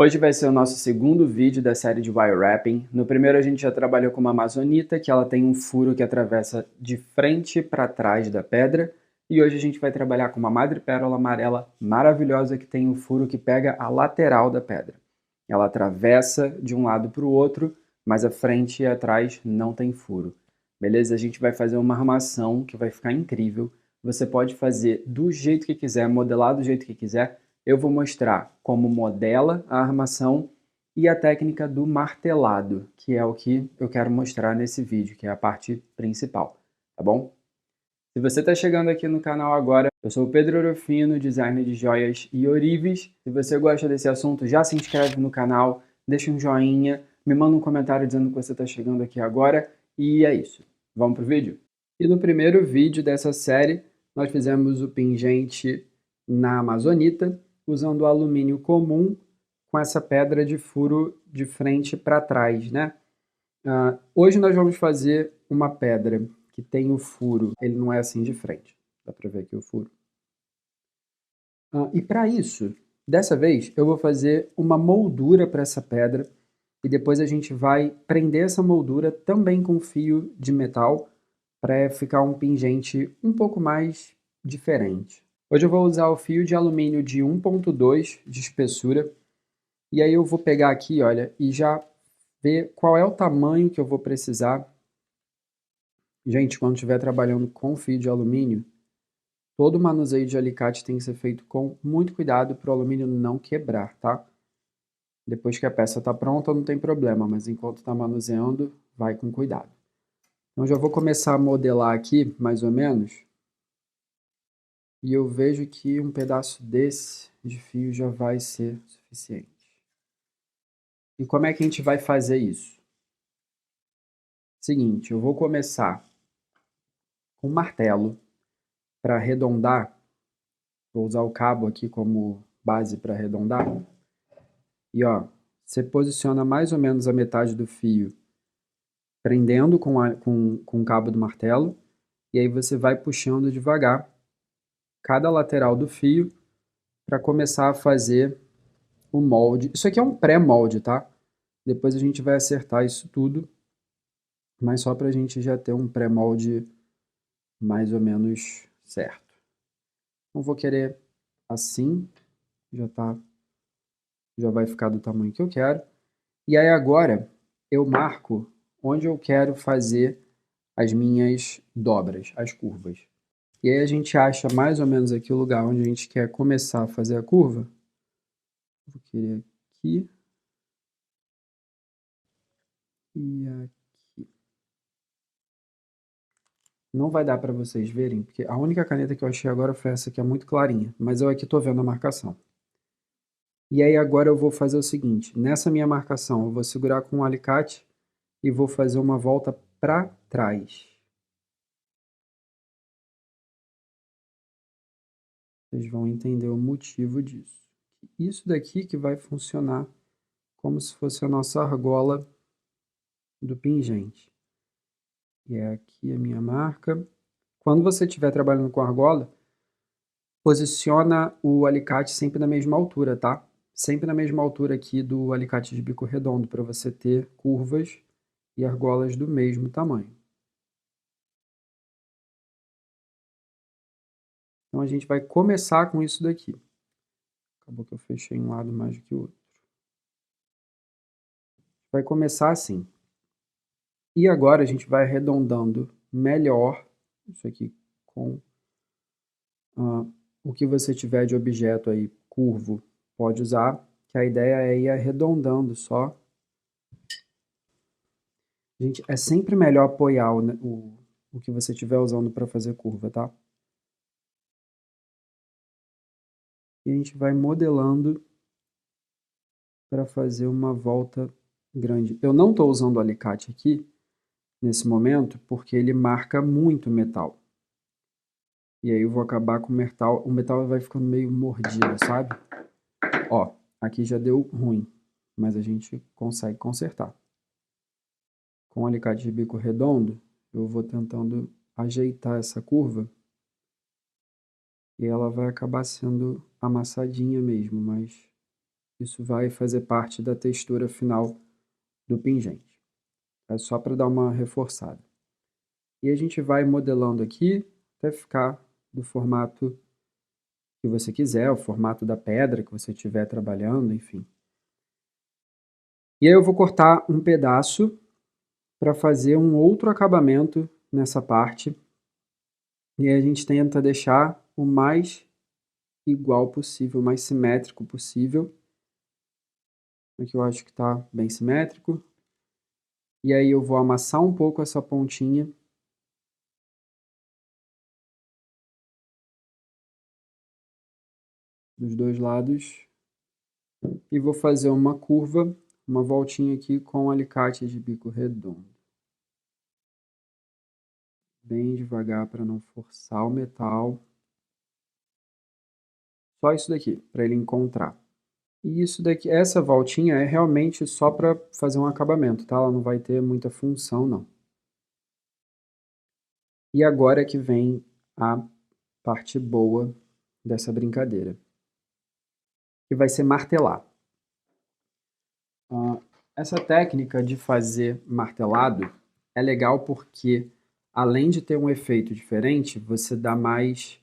Hoje vai ser o nosso segundo vídeo da série de wire wrapping. No primeiro a gente já trabalhou com uma amazonita, que ela tem um furo que atravessa de frente para trás da pedra. E hoje a gente vai trabalhar com uma madrepérola amarela maravilhosa que tem um furo que pega a lateral da pedra. Ela atravessa de um lado para o outro, mas a frente e atrás não tem furo. Beleza? A gente vai fazer uma armação que vai ficar incrível. Você pode fazer do jeito que quiser, modelar do jeito que quiser. Eu vou mostrar como modela a armação e a técnica do martelado, que é o que eu quero mostrar nesse vídeo, que é a parte principal, tá bom? Se você está chegando aqui no canal agora, eu sou o Pedro Orofino, designer de joias e ourives. Se você gosta desse assunto, já se inscreve no canal, deixa um joinha, me manda um comentário dizendo que você está chegando aqui agora, e é isso. Vamos pro vídeo? E no primeiro vídeo dessa série, nós fizemos o pingente na amazonita, usando o alumínio comum com essa pedra de furo de frente para trás, né? Hoje nós vamos fazer uma pedra que tem o furo, ele não é assim de frente, dá para ver aqui o furo. E para isso, dessa vez, eu vou fazer uma moldura para essa pedra e depois a gente vai prender essa moldura também com fio de metal para ficar um pingente um pouco mais diferente. Hoje eu vou usar o fio de alumínio de 1.2 de espessura e aí eu vou pegar aqui, olha, e já ver qual é o tamanho que eu vou precisar. Gente, quando estiver trabalhando com fio de alumínio, todo manuseio de alicate tem que ser feito com muito cuidado para o alumínio não quebrar, tá? Depois que a peça está pronta, não tem problema, mas enquanto está manuseando, vai com cuidado. Então já vou começar a modelar aqui, mais ou menos, e eu vejo que um pedaço desse de fio já vai ser suficiente. E como é que a gente vai fazer isso? Seguinte, eu vou começar com um martelo para arredondar. Vou usar o cabo aqui como base para arredondar. E ó, você posiciona mais ou menos a metade do fio prendendo com o cabo do martelo. E aí você vai puxando devagar cada lateral do fio para começar a fazer o molde. Isso aqui é um pré-molde, tá? Depois a gente vai acertar isso tudo, mas só para a gente já ter um pré-molde mais ou menos certo. Não vou querer assim, já vai ficar do tamanho que eu quero. E aí agora eu marco onde eu quero fazer as minhas dobras, as curvas. E aí a gente acha mais ou menos aqui o lugar onde a gente quer começar a fazer a curva. Vou querer aqui e aqui. Não vai dar para vocês verem, porque a única caneta que eu achei agora foi essa que é muito clarinha, mas eu aqui estou vendo a marcação. E aí agora eu vou fazer o seguinte, nessa minha marcação eu vou segurar com um alicate e vou fazer uma volta para trás. Vocês vão entender o motivo disso. Isso daqui que vai funcionar como se fosse a nossa argola do pingente. E é aqui a minha marca. Quando você estiver trabalhando com argola, posiciona o alicate sempre na mesma altura, tá? Sempre na mesma altura aqui do alicate de bico redondo, para você ter curvas e argolas do mesmo tamanho. Então a gente vai começar com isso daqui. Acabou que eu fechei um lado mais do que o outro. Vai começar assim. E agora a gente vai arredondando melhor isso aqui com o que você tiver de objeto aí curvo, pode usar, que a ideia é ir arredondando só. Gente, é sempre melhor apoiar o que você estiver usando para fazer curva, tá? E a gente vai modelando para fazer uma volta grande. Eu não estou usando o alicate aqui, nesse momento, porque ele marca muito metal. E aí eu vou acabar com o metal vai ficando meio mordido, sabe? Ó, aqui já deu ruim, mas a gente consegue consertar. Com o alicate de bico redondo, eu vou tentando ajeitar essa curva e ela vai acabar sendo amassadinha mesmo, mas isso vai fazer parte da textura final do pingente. É só para dar uma reforçada. E a gente vai modelando aqui até ficar do formato que você quiser, o formato da pedra que você estiver trabalhando, enfim. E aí eu vou cortar um pedaço para fazer um outro acabamento nessa parte. E aí a gente tenta deixar o mais igual possível, o mais simétrico possível. Aqui eu acho que está bem simétrico. E aí eu vou amassar um pouco essa pontinha. Dos dois lados. E vou fazer uma curva, uma voltinha aqui com um alicate de bico redondo. Bem devagar para não forçar o metal. Só isso daqui, para ele encontrar. E isso daqui, essa voltinha é realmente só para fazer um acabamento, tá? Ela não vai ter muita função, não. E agora é que vem a parte boa dessa brincadeira, que vai ser martelar. Essa técnica de fazer martelado é legal porque, além de ter um efeito diferente, você dá mais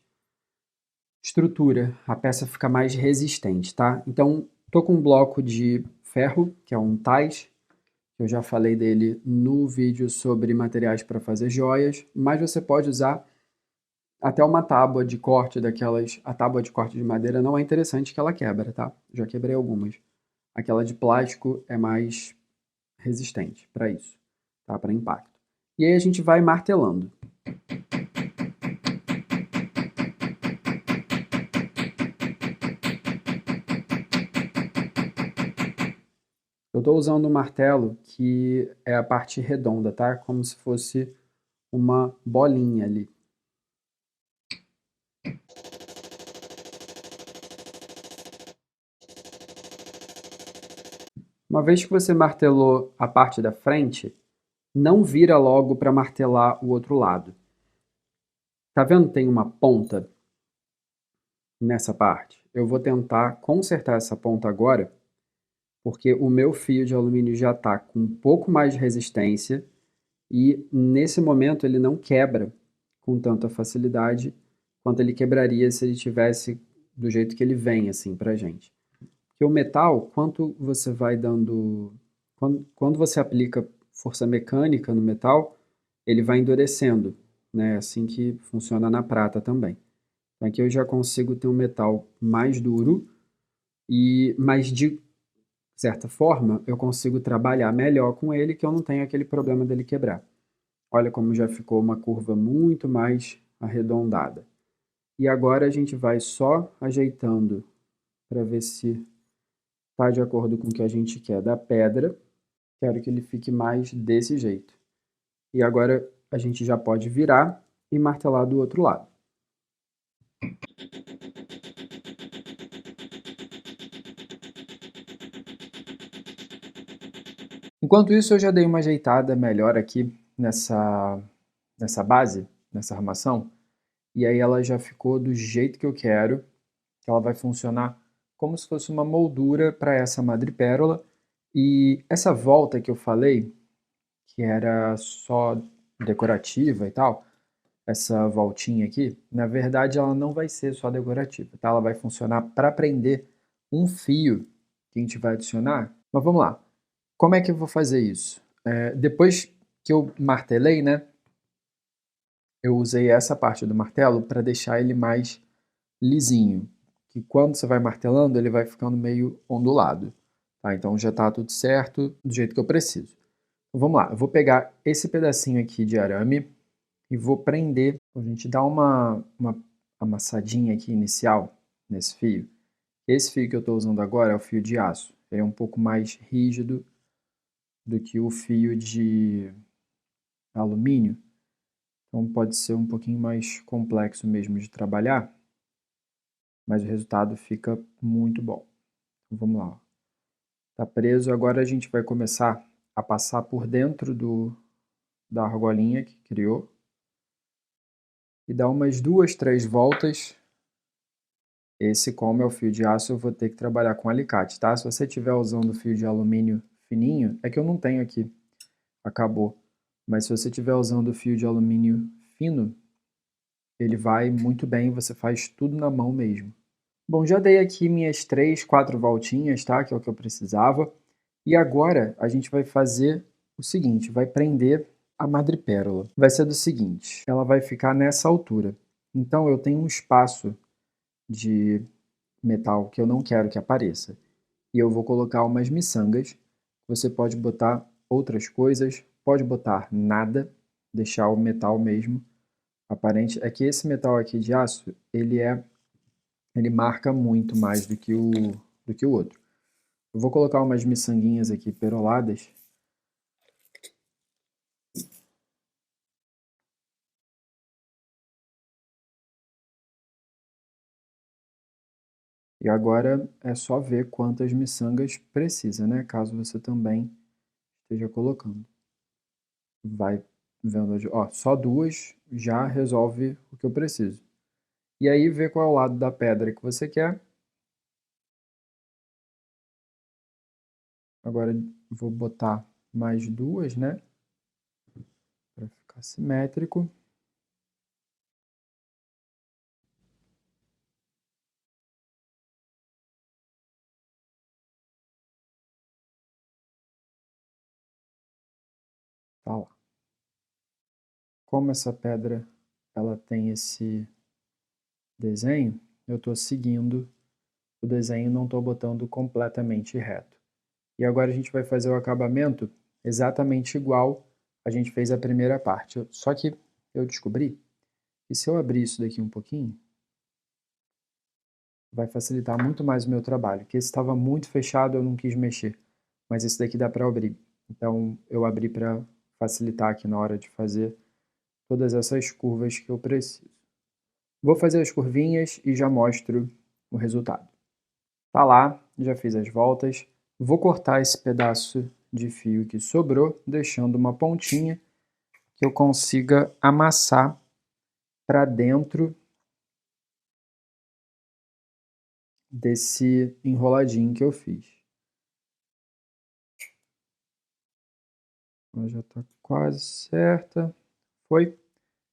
estrutura, a peça fica mais resistente, tá? Então, tô com um bloco de ferro, que é um tais, eu já falei dele no vídeo sobre materiais para fazer joias, mas você pode usar até uma tábua de corte daquelas. A tábua de corte de madeira não é interessante que ela quebra, tá? Já quebrei algumas. Aquela de plástico é mais resistente para isso, tá? Para impacto. E aí a gente vai martelando. Eu estou usando um martelo que é a parte redonda, tá? Como se fosse uma bolinha ali. Uma vez que você martelou a parte da frente, não vira logo para martelar o outro lado. Tá vendo? Tem uma ponta nessa parte. Eu vou tentar consertar essa ponta agora, porque o meu fio de alumínio já está com um pouco mais de resistência e nesse momento ele não quebra com tanta facilidade quanto ele quebraria se ele tivesse do jeito que ele vem assim pra gente. Porque o metal, quanto você vai dando, quando você aplica força mecânica no metal, ele vai endurecendo, né? Assim que funciona na prata também. Então aqui eu já consigo ter um metal mais duro mas de certa forma eu consigo trabalhar melhor com ele, que eu não tenho aquele problema dele quebrar. Olha como já ficou uma curva muito mais arredondada. E agora a gente vai só ajeitando para ver se está de acordo com o que a gente quer da pedra. Quero que ele fique mais desse jeito. E agora a gente já pode virar e martelar do outro lado. Enquanto isso, eu já dei uma ajeitada melhor aqui nessa base, nessa armação, e aí ela já ficou do jeito que eu quero, que ela vai funcionar como se fosse uma moldura para essa madrepérola. E essa volta que eu falei, que era só decorativa e tal, essa voltinha aqui, na verdade ela não vai ser só decorativa, tá? Ela vai funcionar para prender um fio que a gente vai adicionar. Mas vamos lá. Como é que eu vou fazer isso? Depois que eu martelei, né? Eu usei essa parte do martelo para deixar ele mais lisinho. Que quando você vai martelando, ele vai ficando meio ondulado. Tá? Então já está tudo certo, do jeito que eu preciso. Então, vamos lá, eu vou pegar esse pedacinho aqui de arame e vou prender. A gente dá uma amassadinha aqui inicial nesse fio. Esse fio que eu estou usando agora é o fio de aço. Ele é um pouco mais rígido do que o fio de alumínio. Então pode ser um pouquinho mais complexo mesmo de trabalhar, mas o resultado fica muito bom. Então vamos lá. Está preso, agora a gente vai começar a passar por dentro da argolinha que criou e dar umas 2, 3 voltas Esse, como é o fio de aço, eu vou ter que trabalhar com alicate, tá? Se você estiver usando fio de alumínio fininho, é que eu não tenho aqui, acabou. Mas se você estiver usando fio de alumínio fino, ele vai muito bem, você faz tudo na mão mesmo. Bom, já dei aqui minhas 3, 4 voltinhas, tá? Que é o que eu precisava. E agora a gente vai fazer o seguinte, vai prender a madrepérola. Vai ser do seguinte, ela vai ficar nessa altura. Então eu tenho um espaço de metal que eu não quero que apareça. E eu vou colocar umas miçangas. Você pode botar outras coisas, pode botar nada, deixar o metal mesmo aparente. É que esse metal aqui de aço, ele marca muito mais do que o outro. Eu vou colocar umas miçanguinhas aqui peroladas. E agora é só ver quantas miçangas precisa, né? Caso você também esteja colocando. Vai vendo, ó, só 2 já resolve o que eu preciso. E aí vê qual é o lado da pedra que você quer. Agora vou botar mais 2, né? Para ficar simétrico. Tá lá. Como essa pedra ela tem esse desenho, eu estou seguindo o desenho, não estou botando completamente reto. E agora a gente vai fazer o acabamento exatamente igual a gente fez a primeira parte. Só que eu descobri que se eu abrir isso daqui um pouquinho, vai facilitar muito mais o meu trabalho, que esse estava muito fechado, eu não quis mexer, mas esse daqui dá para abrir. Então eu abri para facilitar aqui na hora de fazer todas essas curvas que eu preciso. Vou fazer as curvinhas e já mostro o resultado. Tá lá, já fiz as voltas. Vou cortar esse pedaço de fio que sobrou, deixando uma pontinha que eu consiga amassar para dentro desse enroladinho que eu fiz. Ela já está quase certa. Foi?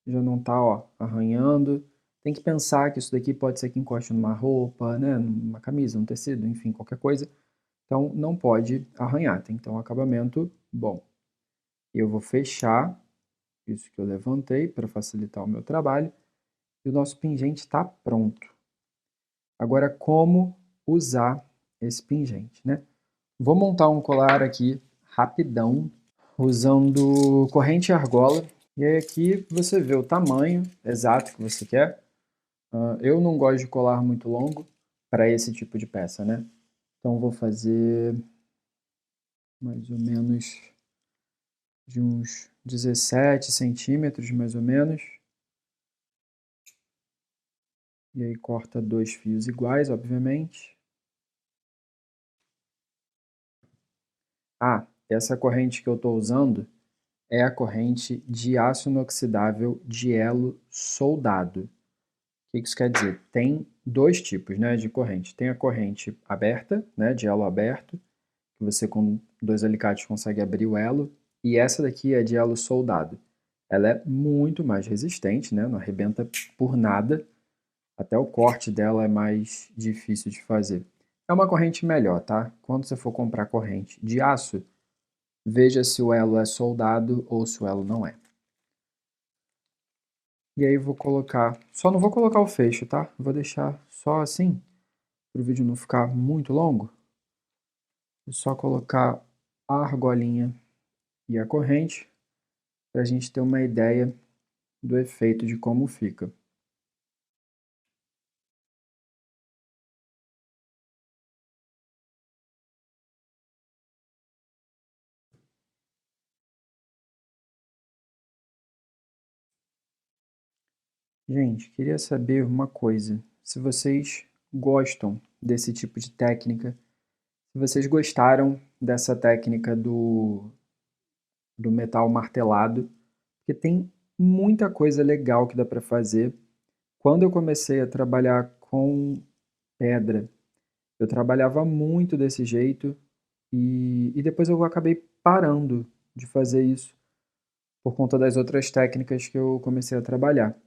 Já não está, ó, arranhando. Tem que pensar que isso daqui pode ser que encoste numa roupa, né, numa camisa, num tecido, enfim, qualquer coisa. Então não pode arranhar, tem que ter um acabamento bom. Eu vou fechar isso que eu levantei para facilitar o meu trabalho. E o nosso pingente está pronto. Agora, como usar esse pingente, né? Vou montar um colar aqui rapidão, usando corrente e argola. E aí aqui você vê o tamanho exato que você quer. Eu não gosto de colar muito longo para esse tipo de peça, né? Então vou fazer mais ou menos de uns 17 centímetros, mais ou menos. E aí corta 2 fios iguais, obviamente. Ah, essa corrente que eu estou usando é a corrente de aço inoxidável de elo soldado. O que isso quer dizer? Tem 2 tipos, né, de corrente. Tem a corrente aberta, né, de elo aberto, que você com 2 alicates consegue abrir o elo, e essa daqui é de elo soldado. Ela é muito mais resistente, né, não arrebenta por nada, até o corte dela é mais difícil de fazer. É uma corrente melhor, tá? Quando você for comprar corrente de aço, veja se o elo é soldado ou se o elo não é. E aí vou colocar, só não vou colocar o fecho, tá? Vou deixar só assim, para o vídeo não ficar muito longo. Vou só colocar a argolinha e a corrente, para a gente ter uma ideia do efeito de como fica. Gente, queria saber uma coisa, se vocês gostam desse tipo de técnica, se vocês gostaram dessa técnica do metal martelado, porque tem muita coisa legal que dá para fazer. Quando eu comecei a trabalhar com pedra. Eu trabalhava muito desse jeito e depois eu acabei parando de fazer isso por conta das outras técnicas que eu comecei a trabalhar.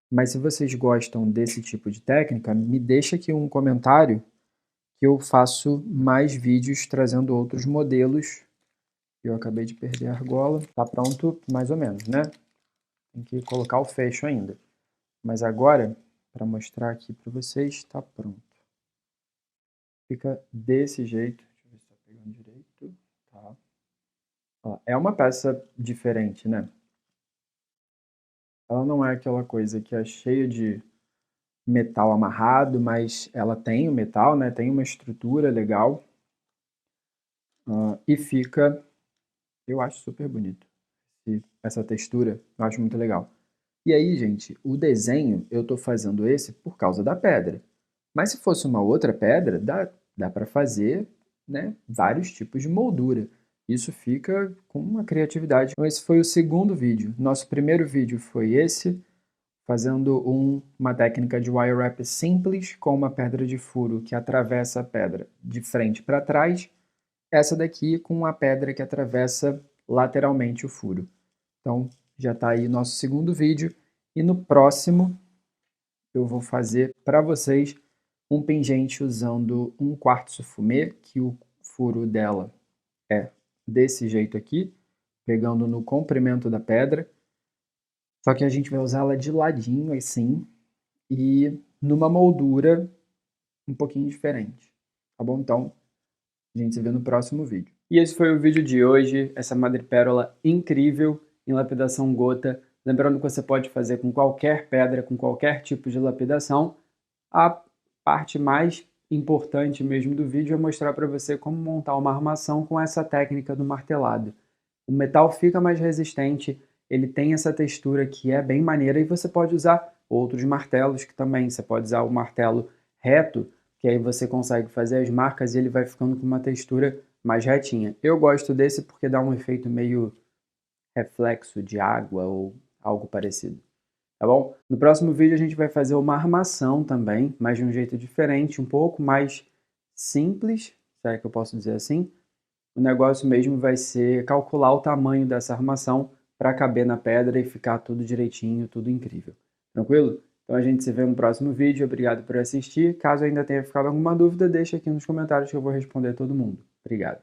Mas se vocês gostam desse tipo de técnica, me deixa aqui um comentário que eu faço mais vídeos trazendo outros modelos. Eu acabei de perder a argola. Tá pronto mais ou menos, né? Tem que colocar o fecho ainda. Mas agora, para mostrar aqui para vocês, está pronto. Fica desse jeito. Deixa eu ver se está pegando direito. Tá. Ó, é uma peça diferente, né? Ela não é aquela coisa que é cheia de metal amarrado, mas ela tem o metal, né? Tem uma estrutura legal. E fica, eu acho super bonito. E essa textura, eu acho muito legal. E aí, gente, o desenho, eu estou fazendo esse por causa da pedra. Mas se fosse uma outra pedra, dá para fazer, né, vários tipos de moldura. Isso fica com uma criatividade. Então esse foi o segundo vídeo. Nosso primeiro vídeo foi esse, fazendo uma técnica de wire wrap simples com uma pedra de furo que atravessa a pedra de frente para trás. Essa daqui com a pedra que atravessa lateralmente o furo. Então já está aí nosso segundo vídeo. E no próximo eu vou fazer para vocês um pingente usando um quartzo fumê, que o furo dela é desse jeito aqui, pegando no comprimento da pedra. Só que a gente vai usar ela de ladinho assim e numa moldura um pouquinho diferente. Tá bom? Então, a gente se vê no próximo vídeo. E esse foi o vídeo de hoje, essa madrepérola incrível em lapidação gota. Lembrando que você pode fazer com qualquer pedra, com qualquer tipo de lapidação. A parte mais importante mesmo do vídeo é mostrar para você como montar uma armação com essa técnica do martelado. O metal fica mais resistente, ele tem essa textura que é bem maneira e você pode usar outros martelos que também, você pode usar o martelo reto, que aí você consegue fazer as marcas e ele vai ficando com uma textura mais retinha. Eu gosto desse porque dá um efeito meio reflexo de água ou algo parecido. Tá bom? No próximo vídeo a gente vai fazer uma armação também, mas de um jeito diferente, um pouco mais simples, se é que eu posso dizer assim. O negócio mesmo vai ser calcular o tamanho dessa armação para caber na pedra e ficar tudo direitinho, tudo incrível. Tranquilo? Então a gente se vê no próximo vídeo. Obrigado por assistir. Caso ainda tenha ficado alguma dúvida, deixa aqui nos comentários que eu vou responder todo mundo. Obrigado.